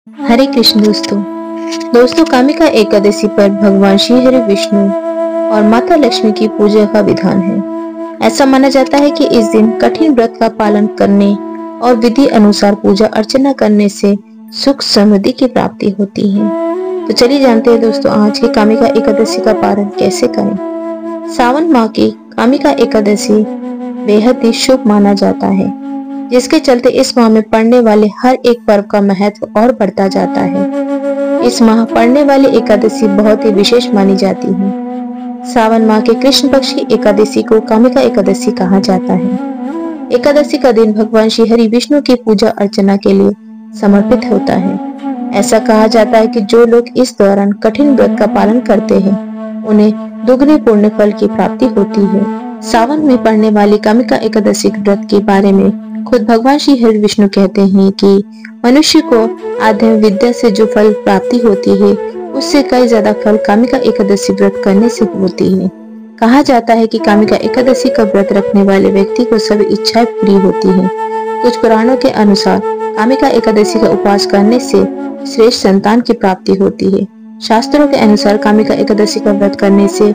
हरे कृष्ण दोस्तों। कामिका एकादशी पर भगवान श्री हरि विष्णु और माता लक्ष्मी की पूजा का विधान है। ऐसा माना जाता है कि इस दिन कठिन व्रत का पालन करने और विधि अनुसार पूजा अर्चना करने से सुख समृद्धि की प्राप्ति होती है। तो चलिए जानते हैं दोस्तों, आज की कामिका एकादशी का पारण कैसे करें। सावन माह की कामिका एकादशी बेहद ही शुभ माना जाता है, जिसके चलते इस माह में पड़ने वाले हर एक पर्व का महत्व और बढ़ता जाता है। इस माह पड़ने वाली एकादशी बहुत ही विशेष मानी जाती है। सावन माह के कृष्ण पक्ष की एकादशी को कामिका एकादशी कहा जाता है। एकादशी का दिन भगवान श्री हरि विष्णु की पूजा अर्चना के लिए समर्पित होता है। ऐसा कहा जाता है कि जो लोग इस दौरान कठिन व्रत का पालन करते हैं, उन्हें दुगने पुण्य फल की प्राप्ति होती है। सावन में पड़ने वाली कामिका एकादशी व्रत के बारे में खुद भगवान श्री हरि विष्णु कहते हैं कि मनुष्य को आध्यात्मिक विद्या से जो फल प्राप्ति होती है, उससे कई ज्यादा फल कामिका एकादशी व्रत करने से होती है। कहा जाता है कि कामिका एकादशी का व्रत रखने वाले व्यक्ति को सभी इच्छाएं पूरी होती हैं। कुछ पुराणों के अनुसार कामिका एकादशी का उपवास करने से श्रेष्ठ संतान की प्राप्ति होती है। शास्त्रों के अनुसार कामिका एकादशी का व्रत करने से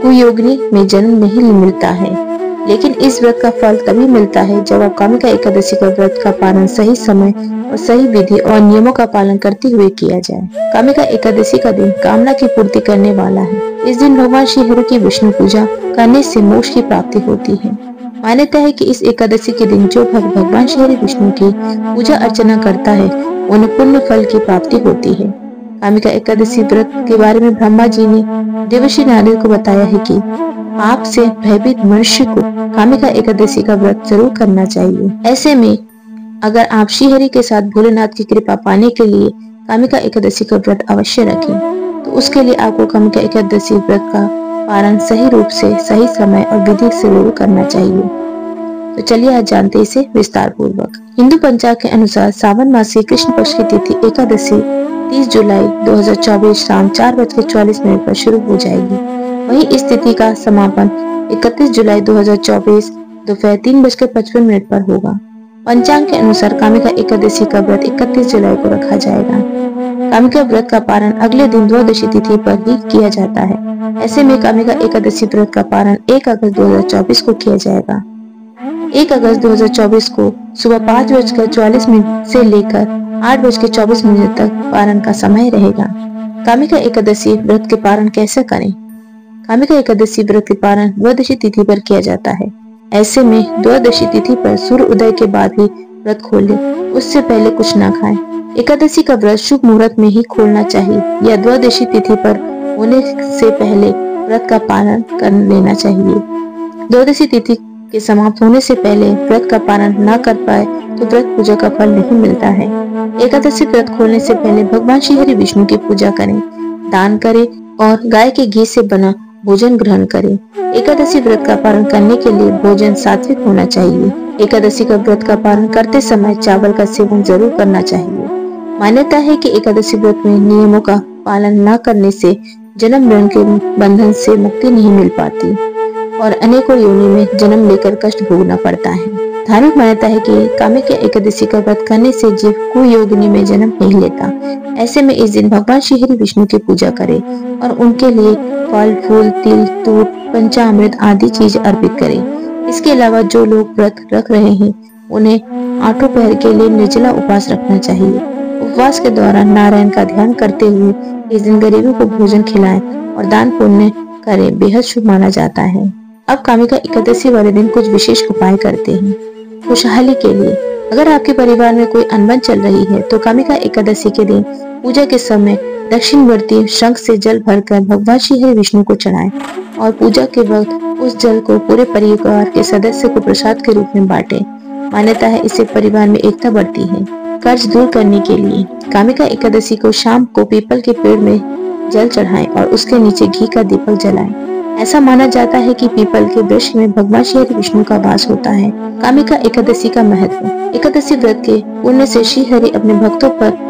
कुयोगिनी में जन्म नहीं मिलता है, लेकिन इस व्रत का फल तभी मिलता है जब आप कामिका एकादशी का व्रत का पालन सही समय और सही विधि और नियमों का पालन करते हुए किया जाए। कामिका एकादशी का दिन कामना की पूर्ति करने वाला है। इस दिन भगवान श्री हरि की विष्णु पूजा करने से मोक्ष की प्राप्ति होती है। मान्यता है कि इस एकादशी के दिन जो भक्त भगवान श्री हरि विष्णु की पूजा अर्चना करता है, उन्हें पुण्य फल की प्राप्ति होती है। कामिका एकादशी व्रत के बारे में ब्रह्मा जी ने देवर्षि नारद को बताया है कि पाप से भयभीत मनुष्य को कामिका एकादशी का व्रत जरूर करना चाहिए। ऐसे में अगर आप श्री हरि के साथ भोलेनाथ की कृपा पाने के लिए कामिका एकादशी का व्रत अवश्य रखें, तो उसके लिए आपको कामिका एकादशी व्रत का पालन सही रूप से, सही समय और विधि से जरूर करना चाहिए। तो चलिए आज जानते हैं इसे विस्तार पूर्वक। हिंदू पंचांग के अनुसार सावन मास की कृष्ण पक्ष की तिथि एकादशी 30 जुलाई 2024 शाम 4:44 पर शुरू हो जाएगी। वहीं इस तिथि का समापन 31 जुलाई 2024 दोपहर 3:55 पर होगा। पंचांग के अनुसार कामिका एकादशी का व्रत 31 जुलाई को रखा जाएगा। कामिका व्रत का पारण अगले दिन द्वादशी तिथि पर ही किया जाता है। ऐसे में कामिका एकादशी व्रत का पारण 1 अगस्त 2024 को किया जाएगा। 1 अगस्त 2024 को सुबह 5:44 से लेकर 8:24 तक पारण का समय रहेगा। कामिका एकादशी व्रत के पारण कैसे करें। कामिका एकादशी व्रत के पारण द्वादशी तिथि पर किया जाता है। ऐसे में द्वादशी तिथि पर सूर्य उदय के बाद ही व्रत खोले, उससे पहले कुछ न खाएं। एकादशी का व्रत शुभ मुहूर्त में ही खोलना चाहिए या द्वादशी तिथि पर होने से पहले व्रत का पालन कर लेना चाहिए। द्वादशी तिथि के समाप्त होने से पहले व्रत का पालन न कर पाए तो व्रत पूजा का फल नहीं मिलता है। एकादशी व्रत खोलने से पहले भगवान श्री हरि विष्णु की पूजा करें, दान करें और गाय के घी से बना भोजन ग्रहण करें। एकादशी व्रत का पालन करने के लिए भोजन सात्विक होना चाहिए। एकादशी का व्रत का पालन करते समय चावल का सेवन जरूर करना चाहिए। मान्यता है कि एकादशी व्रत में नियमों का पालन न करने से जन्म मरण के बंधन से मुक्ति नहीं मिल पाती और अनेकों योनि में जन्म लेकर कष्ट भोगना पड़ता है। धार्मिक मान्यता है कि कामिका एकादशी का व्रत करने से जीव कुयोगिनी में जन्म नहीं लेता। ऐसे में इस दिन भगवान श्री हरि विष्णु की पूजा करें और उनके लिए फल, फूल, तिल, दूध, पंचामृत आदि चीज अर्पित करें। इसके अलावा जो लोग व्रत रख रहे हैं, उन्हें 8 पहर के लिए निर्जला उपवास रखना चाहिए। उपवास के दौरान नारायण का ध्यान करते हुए इस दिन गरीबों को भोजन खिलाएं और दान पुण्य करें, बेहद शुभ माना जाता है। अब कामिका एकादशी वाले दिन कुछ विशेष उपाय करते हैं खुशहाली के लिए। अगर आपके परिवार में कोई अनबन चल रही है, तो कामिका एकादशी के दिन पूजा के समय दक्षिणवर्ती शंख से जल भरकर भगवान श्री हरि विष्णु को चढ़ाएं और पूजा के वक्त उस जल को पूरे परिवार के सदस्य को प्रसाद के रूप में बांटें। मान्यता है इससे परिवार में एकता बढ़ती है। कर्ज दूर करने के लिए कामिका एकादशी को शाम को पीपल के पेड़ में जल चढ़ाएं और उसके नीचे घी का दीपक जलाएं। ऐसा माना जाता है कि पीपल के वृक्ष में भगवान श्री हरि विष्णु का वास होता है। कामिका एकादशी का महत्व। एकादशी व्रत के पुण्य से श्री हरि अपने भक्तों पर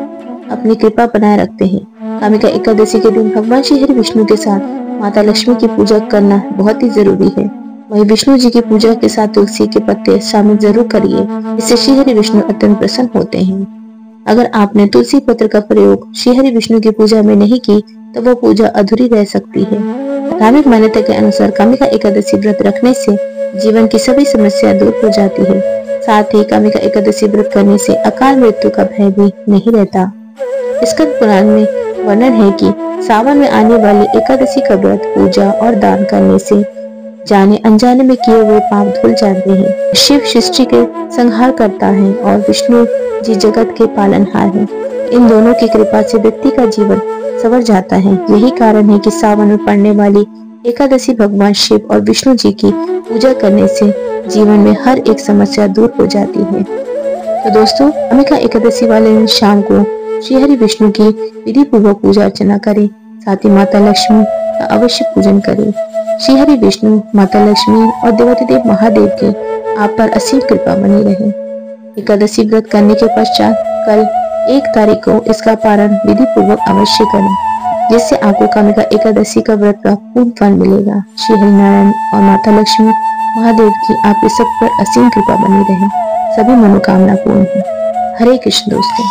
अपनी कृपा बनाए रखते हैं। कामिका एकादशी के दिन भगवान श्री हरि विष्णु के साथ माता लक्ष्मी की पूजा करना बहुत ही जरूरी है। वहीं विष्णु जी की पूजा के साथ तुलसी के पत्ते शामिल जरूर करिए, इससे श्री हरि विष्णु अत्यंत प्रसन्न होते हैं। अगर आपने तुलसी पत्र का प्रयोग श्री हरि विष्णु की पूजा में नहीं की तो वह पूजा अधूरी रह सकती है। धार्मिक मान्यता के अनुसार कामिका एकादशी व्रत रखने से जीवन की सभी समस्या दूर हो जाती है। साथ ही कामिका एकादशी व्रत करने से अकाल मृत्यु का भय भी नहीं रहता। स्कंद पुराण में वर्णन है कि सावन में आने वाली एकादशी का व्रत पूजा और दान करने से जाने अनजाने में किए हुए पाप धुल जाते हैं। शिव सृष्टि के संहार करता है और विष्णु जी जगत के पालनहार हैं। इन दोनों की कृपा से व्यक्ति का जीवन संवर जाता है। यही कारण है कि सावन में पड़ने वाली एकादशी भगवान शिव और विष्णु जी की पूजा करने से जीवन में हर एक समस्या दूर हो जाती है। तो दोस्तों, कामिका एकादशी वाले दिन शाम को श्री हरि विष्णु की विधि पूर्वक पूजा अर्चना करें। साथ ही माता लक्ष्मी का अवश्य पूजन करें। श्री हरि विष्णु, माता लक्ष्मी और देवाधिदेव महादेव की आप पर असीम कृपा बनी रहे। एकादशी व्रत करने के पश्चात कल 1 तारीख को इसका पारण विधि पूर्वक अवश्य करें, जिससे आपको कामिका एकादशी का व्रत का पूर्ण फल मिलेगा। श्री हरि नारायण और माता लक्ष्मी महादेव की आपके सब पर असीम कृपा बनी रहे। सभी मनोकामना पूर्ण हो। हरे कृष्ण दोस्तों।